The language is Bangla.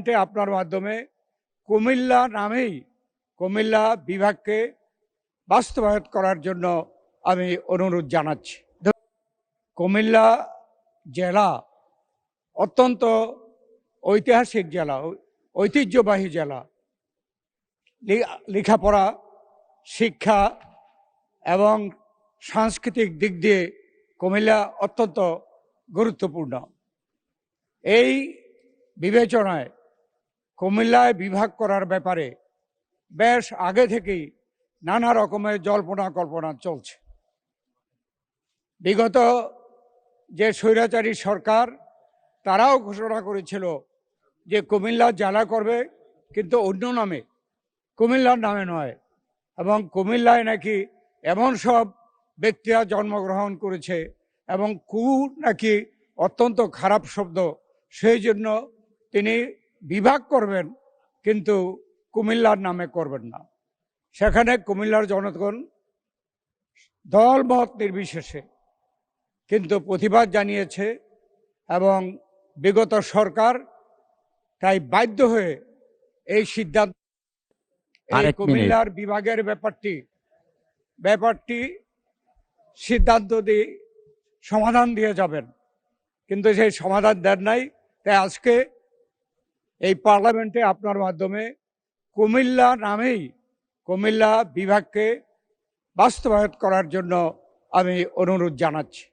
পার্লামেন্টে আপনার মাধ্যমে কুমিল্লা নামেই কুমিল্লা বিভাগকে বাস্তবায়ন করার জন্য আমি অনুরোধ জানাচ্ছি। কুমিল্লা জেলা অত্যন্ত ঐতিহাসিক জেলা, ঐতিহ্যবাহী জেলা। লেখাপড়া, শিক্ষা এবং সাংস্কৃতিক দিক দিয়ে কুমিল্লা অত্যন্ত গুরুত্বপূর্ণ। এই বিবেচনায় কুমিল্লায় বিভাগ করার ব্যাপারে বেশ আগে থেকেই নানা রকমের জল্পনা কল্পনা চলছে। বিগত যে স্বৈরাচারী সরকার তারাও ঘোষণা করেছিল যে কুমিল্লা জেলা করবে, কিন্তু অন্য নামে, কুমিল্লার নামে নয়। এবং কুমিল্লায় নাকি এমন সব ব্যক্তিরা জন্মগ্রহণ করেছে এবং নাকি অত্যন্ত খারাপ শব্দ, সেই জন্য তিনি বিভাগ করবেন কিন্তু কুমিল্লার নামে করবেন না। সেখানে কুমিল্লার জনগণ দল মত নির্বিশেষে কিন্তু প্রতিবাদ জানিয়েছে এবং বিগত সরকার তাই বাধ্য হয়ে এই সিদ্ধান্ত, কুমিল্লার বিভাগের ব্যাপারটি সিদ্ধান্ত দিয়ে সমাধান দিয়ে যাবেন, কিন্তু সেই সমাধান দেন নাই। তাই আজকে এই পার্লামেন্টে আপনার মাধ্যমে কুমিল্লা নামেই কুমিল্লা বিভাগকে বাস্তবায়ন করার জন্য আমি অনুরোধ জানাচ্ছি।